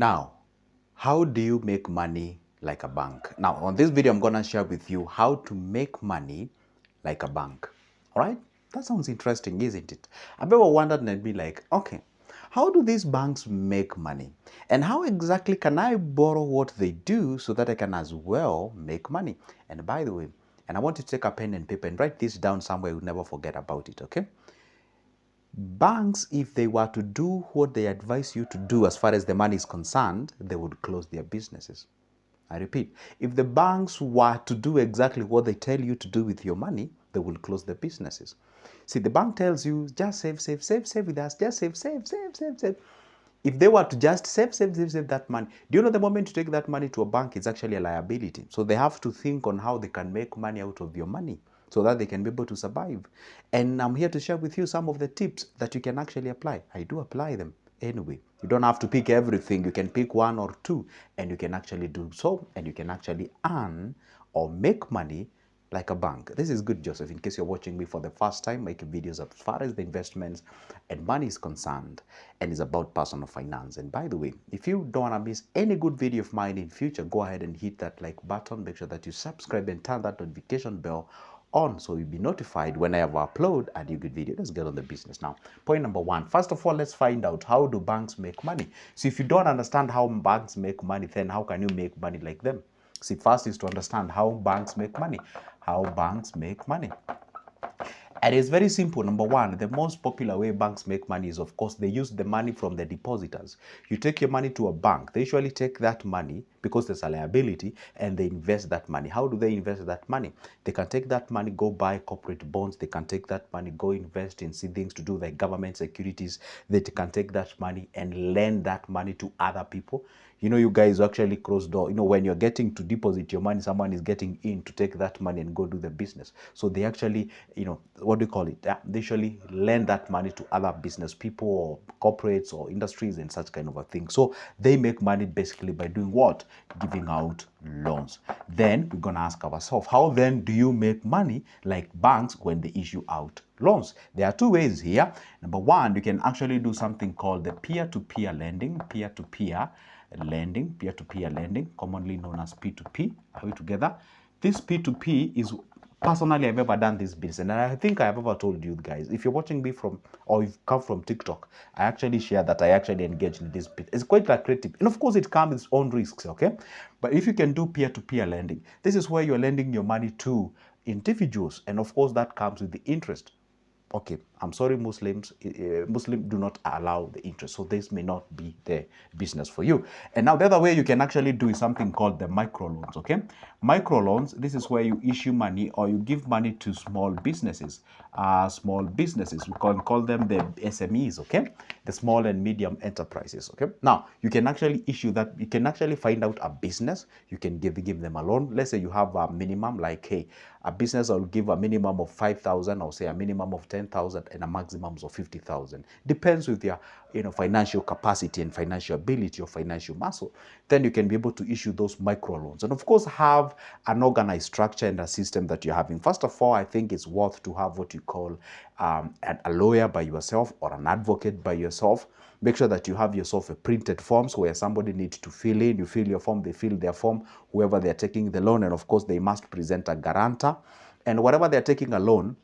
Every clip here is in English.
Now, how do you make money like a bank? Now, on this video, I'm going to share with you how to make money like a bank. All right? That sounds interesting, isn't it? I've ever wondered and be like, okay, how do these banks make money? And how exactly can I borrow what they do so that I can as well make money? And by the way, and I want you to take a pen and paper and write this down somewhere you'll never forget about it, okay? Banks, if they were to do what they advise you to do as far as the money is concerned, they would close their businesses. I repeat, if the banks were to do exactly what they tell you to do with your money, they will close their businesses. See, the bank tells you, just save, save, save, save with us, just save, save, save, save, save. If they were to just save, save, save, save that money, do you know the moment you take that money to a bank, it's actually a liability. So they have to think on how they can make money out of your money so that they can be able to survive. And I'm here to share with you some of the tips that you can actually apply. I do apply them anyway. You don't have to pick everything. You can pick one or two and you can actually do so, and you can actually earn or make money like a bank. This is good, Joseph, in case you're watching me for the first time, making videos as far as the investments and money is concerned, and it's about personal finance. And by the way, if you don't want to miss any good video of mine in future, go ahead and hit that like button. Make sure that you subscribe and turn that notification bell on so you'll be notified when I ever upload a new good video. Let's get on the business now. Point number one, first of all, let's find out, how do banks make money? So if you don't understand how banks make money, then how can you make money like them? See, first is to understand how banks make money. How banks make money. And it's very simple. Number one, the most popular way banks make money is, of course, they use the money from the depositors. You take your money to a bank. They usually take that money because there's a liability and they invest that money. How do they invest that money? They can take that money, go buy corporate bonds. They can take that money, go invest in things to do like government securities. They can take that money and lend that money to other people. You know, you guys actually cross door. You know, when you're getting to deposit your money, someone is getting in to take that money and go do the business. So they actually, you know, what do you call it? They usually lend that money to other business people or corporates or industries and such kind of a thing. So they make money basically by doing what? Giving out loans. Then we're going to ask ourselves, how then do you make money like banks when they issue out loans? There are two ways here. Number one, you can actually do something called the peer-to-peer lending, peer-to-peer lending, commonly known as P2P. Are we together? This P2P is, personally, I've ever done this business, and I think I've ever told you guys, if you're watching me from, or you've come from TikTok, I actually share that I actually engaged in this bit. It's quite lucrative, and of course it comes with its own risks, okay? But if you can do peer-to-peer lending, this is where you're lending your money to individuals, and of course that comes with the interest. Okay, I'm sorry, Muslims do not allow the interest, so this may not be the business for you. And now the other way you can actually do is something called the microloans. Okay, microloans, this is where you issue money or you give money to small businesses. We can call them the SMEs. Okay, the small and medium enterprises. Okay, now you can actually issue that. You can actually find out a business, you can give them a loan. Let's say you have a minimum, like, hey, a business will give a minimum of 5,000, or say a minimum of 10,000 and a maximum of 50,000. Depends with your, financial capacity and financial ability or financial muscle. Then you can be able to issue those micro loans, and of course have an organized structure and a system that you're having. First of all, I think it's worth to have what you call a lawyer by yourself or an advocate by yourself. Make sure that you have yourself a printed forms where somebody needs to fill in. You fill your form, they fill their form, whoever they're taking the loan, and of course they must present a guarantor. And whatever they're taking a loan,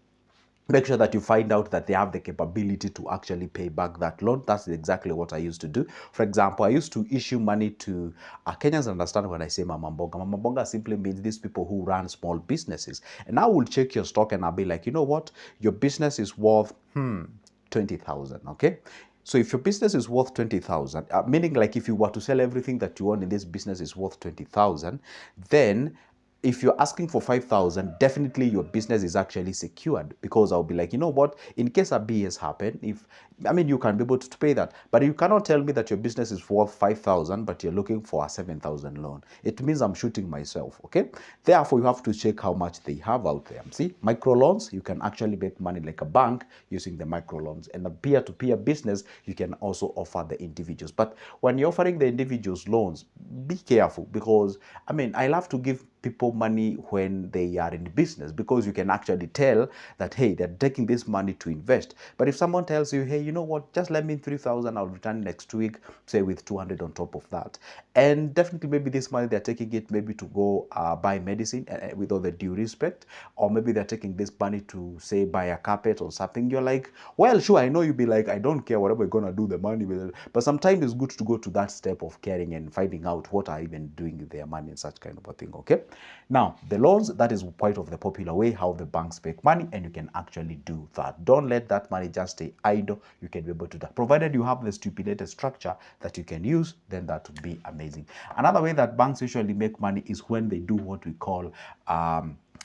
make sure that you find out that they have the capability to actually pay back that loan. That's exactly what I used to do. For example, I used to issue money to Kenyans. Understand when I say Mama Mboga. Mama Mboga simply means these people who run small businesses. And I will check your stock and I'll be like, you know what? Your business is worth 20,000, okay? So if your business is worth 20,000, meaning like if you were to sell everything that you own in this business is worth 20,000, then if you're asking for 5,000, definitely your business is actually secured, because I'll be like, you know what, in case a BS happen, you can be able to pay that. But you cannot tell me that your business is worth 5,000, but you're looking for a 7,000 loan. It means I'm shooting myself, okay? Therefore, you have to check how much they have out there. See, micro loans, you can actually make money like a bank using the micro loans. And a peer-to-peer business, you can also offer the individuals. But when you're offering the individuals loans, be careful, because I love to give people money when they are in business, because you can actually tell that, hey, they're taking this money to invest. But if someone tells you, hey, you know what, just lend me 3,000, I'll return next week, say with 200 on top of that. And definitely maybe this money they're taking it maybe to go buy medicine, with all the due respect, or maybe they're taking this money to say buy a carpet or something. You're like, well, sure, I know you'll be like, I don't care whatever you're gonna do the money with it. But sometimes it's good to go to that step of caring and finding out what are even doing with their money and such kind of a thing. Okay, now the loans, that is quite of the popular way how the banks make money, and you can actually do that. Don't let that money just stay idle. You can be able to do that, provided you have the stipulated structure that you can use. Then that would be amazing. Another way that banks usually make money is when they do what we call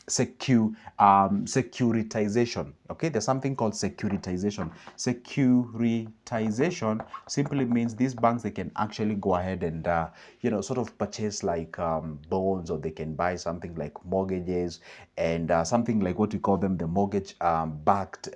securitization. Okay, there's something called securitization. Securitization simply means these banks, they can actually go ahead and sort of purchase like bonds, or they can buy something like mortgages, and something like what we call them, the mortgage backed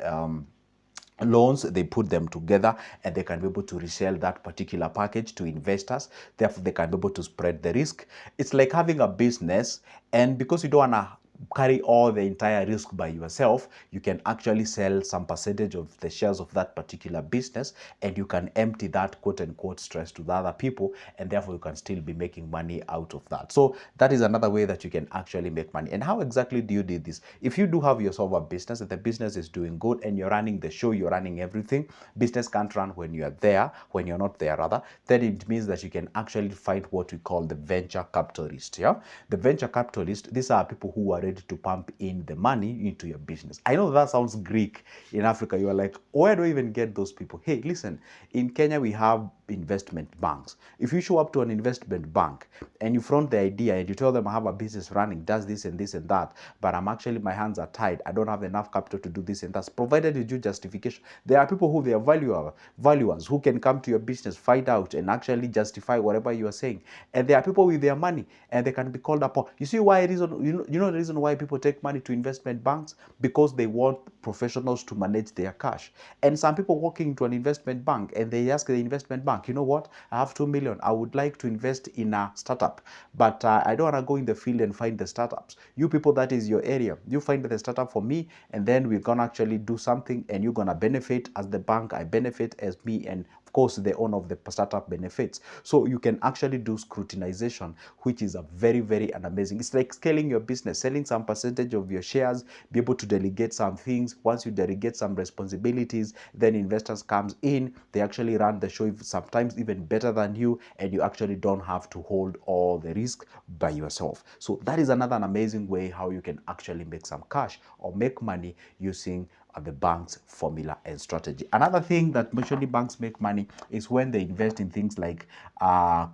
loans. They put them together, and they can be able to resell that particular package to investors. Therefore, they can be able to spread the risk. It's like having a business, and because you don't want to carry all the entire risk by yourself, you can actually sell some percentage of the shares of that particular business, and you can empty that quote unquote stress to the other people, and therefore you can still be making money out of that. So that is another way that you can actually make money. And how exactly do you do this? If you do have yourself a business and the business is doing good, and you're running the show, you're running everything, business can't run when you're there, when you're not there rather, then it means that you can actually find what we call the venture capitalist. Yeah, the venture capitalist, these are people who are ready to pump in the money into your business. I know that sounds Greek. In Africa, you are like, where do I even get those people? Hey, listen, in Kenya we have investment banks. If you show up to an investment bank and you front the idea and you tell them, I have a business running, does this and this and that, but my hands are tied, I don't have enough capital to do this and that, provided you do justification. There are people who they are valuers who can come to your business, find out, and actually justify whatever you are saying. And there are people with their money, and they can be called upon. You see why you know the reason why people take money to investment banks? Because they want professionals to manage their cash. And some people walking into an investment bank, and they ask the investment bank, you know what, I have 2 million, I would like to invest in a startup, but I don't want to go in the field and find the startups. You people, that is your area, you find the startup for me, and then we're gonna actually do something, and you're gonna benefit as the bank, I benefit as me, and of course the owner of the startup benefits. So you can actually do scrutinization, which is a very, very amazing. It's like scaling your business, selling some percentage of your shares, be able to delegate some things. Once you delegate some responsibilities, then investors comes in, they actually run the show, sometimes even better than you, and you actually don't have to hold all the risk by yourself. So that is another amazing way how you can actually make some cash or make money using the bank's formula and strategy. Another thing that usually banks make money is when they invest in things like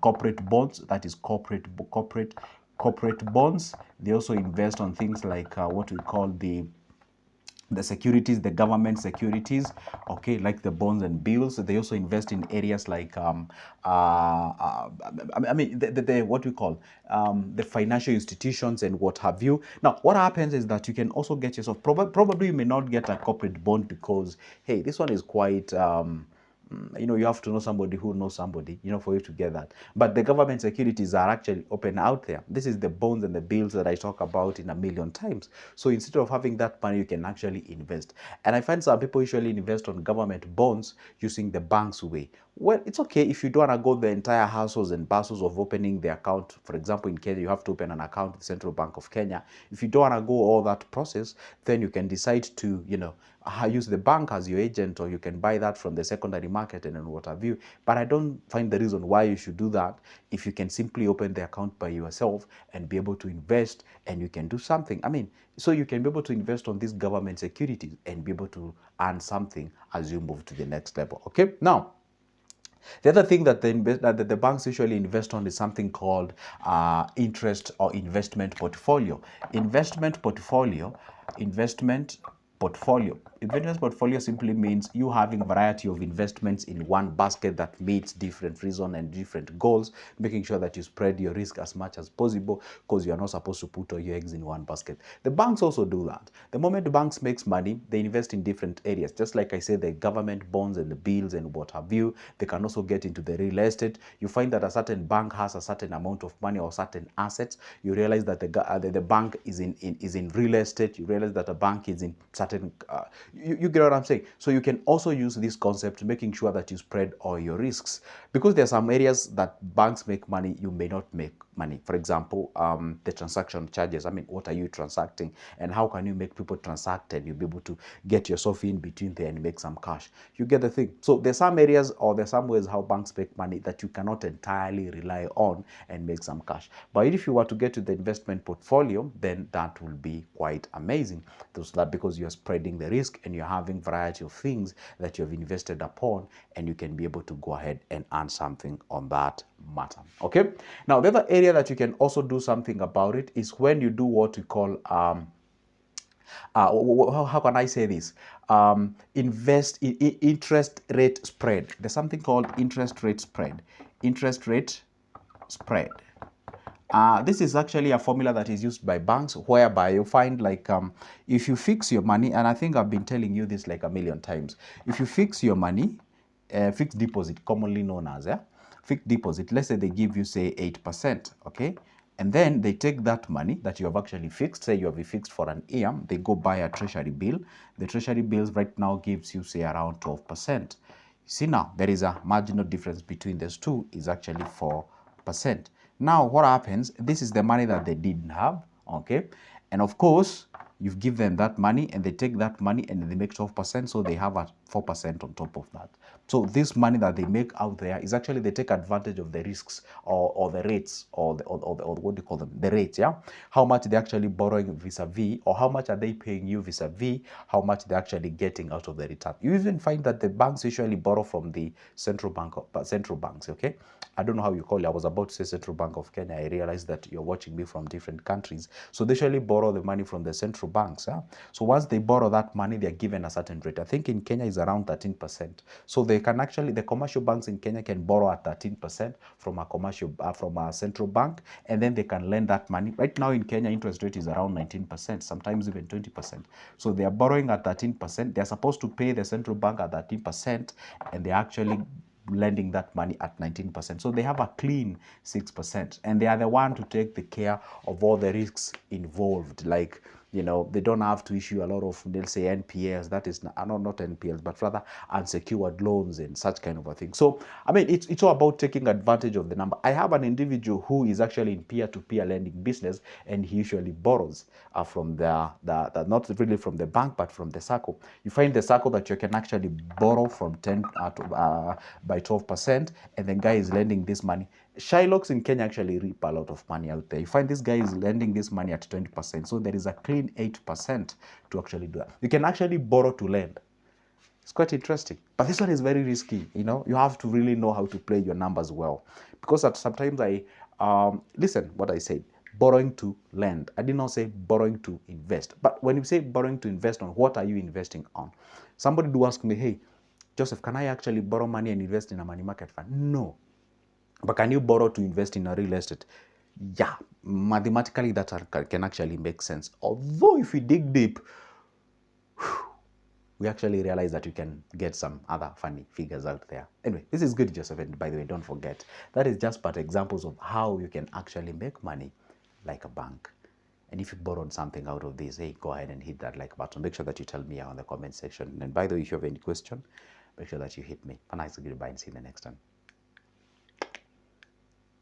corporate bonds, that is corporate bonds. They also invest on things like what we call the securities, the government securities, okay, like the bonds and bills. They also invest in areas like the what we call the financial institutions and what have you. Now, what happens is that you can also get yourself, probably you may not get a corporate bond because, hey, this one is quite you have to know somebody who knows somebody, for you to get that. But the government securities are actually open out there. This is the bonds and the bills that I talk about in a million times. So instead of having that money, you can actually invest. And I find some people usually invest on government bonds using the bank's way. Well, it's okay if you don't want to go the entire hassles and bustles of opening the account. For example, in Kenya, you have to open an account with the Central Bank of Kenya. If you don't want to go all that process, then you can decide to, use the bank as your agent, or you can buy that from the secondary market and what have you. But I don't find the reason why you should do that if you can simply open the account by yourself and be able to invest, and you can do something. So you can be able to invest on these government securities and be able to earn something as you move to the next level. Okay, now, the other thing that the banks usually invest on is something called interest or investment portfolio. Investment portfolio Investment portfolio simply means you having a variety of investments in one basket that meets different reasons and different goals, making sure that you spread your risk as much as possible, because you are not supposed to put all your eggs in one basket. The banks also do that. The moment the banks makes money, they invest in different areas. Just like I said, the government bonds and the bills and what have you, they can also get into the real estate. You find that a certain bank has a certain amount of money or certain assets. You realize that the bank is in real estate. You realize that a bank is in certain you get what I'm saying. So you can also use this concept, making sure that you spread all your risks, because there are some areas that banks make money, you may not make money. For example, the transaction charges. I mean, what are you transacting, and how can you make people transact and you'll be able to get yourself in between there and make some cash? You get the thing. So there's some areas or there's some ways how banks make money that you cannot entirely rely on and make some cash. But if you were to get to the investment portfolio, then that will be quite amazing. So that because you're spreading the risk and you're having variety of things that you have invested upon, and you can be able to go ahead and earn something on that matter. Okay. Now, the other area that you can also do something about it is when you do what we call how can I say this? Invest in interest rate spread. There's something called interest rate spread. Interest rate spread. This is actually a formula that is used by banks, whereby you find like if you fix your money, and I think I've been telling you this like a million times, if you fix your money, fixed deposit, commonly known as fixed deposit, let's say they give you say 8%, okay? And then they take that money that you have actually fixed, say you have fixed for an year, they go buy a treasury bill. The treasury bills right now gives you say around 12%. See now, there is a marginal difference between those two, is actually 4%. Now, what happens, this is the money that they didn't have, okay? And of course, you give them that money and they take that money and they make 12%, so they have a 4% on top of that. So this money that they make out there is actually, they take advantage of the risks or the rates or what do you call them? The rates, yeah? How much they're actually borrowing vis-a-vis, or how much are they paying you vis-a-vis, how much they're actually getting out of the return. You even find that the banks usually borrow from the central banks, okay? I don't know how you call it. I was about to say Central Bank of Kenya. I realized that you're watching me from different countries. So they usually borrow the money from the central banks. Yeah? So once they borrow that money, they're given a certain rate. I think in Kenya is around 13%. So they can actually, the commercial banks in Kenya can borrow at 13% from a central bank, and then they can lend that money. Right now in Kenya, interest rate is around 19%, sometimes even 20%. So they are borrowing at 13%. They're supposed to pay the central bank at 13%, and they're actually lending that money at 19%. So they have a clean 6%, and they are the one to take the care of all the risks involved. Like, you know, they don't have to issue a lot of, they'll say NPLs, that is not NPLs, but rather unsecured loans and such kind of a thing. So, I mean, it's all about taking advantage of the number. I have an individual who is actually in peer-to-peer lending business, and he usually borrows from not really from the bank, but from the circle. You find the circle that you can actually borrow from 10 by 12%, and the guy is lending this money. Shylocks in Kenya actually reap a lot of money out there. You find this guy is lending this money at 20%. So there is a clean 8% to actually do that. You can actually borrow to lend. It's quite interesting. But this one is very risky. You know, you have to really know how to play your numbers well. Because sometimes listen what I said, borrowing to lend. I did not say borrowing to invest. But when you say borrowing to invest on, what are you investing on? Somebody do ask me, hey, Joseph, can I actually borrow money and invest in a money market fund? No. But can you borrow to invest in a real estate? Yeah, mathematically that can actually make sense. Although if we dig deep, we actually realize that you can get some other funny figures out there. Anyway, this is good, Joseph, and by the way, don't forget, that is just but examples of how you can actually make money like a bank. And if you borrowed something out of this, hey, go ahead and hit that like button. Make sure that you tell me on the comment section. And by the way, if you have any question, make sure that you hit me. A nice goodbye and see you in the next one.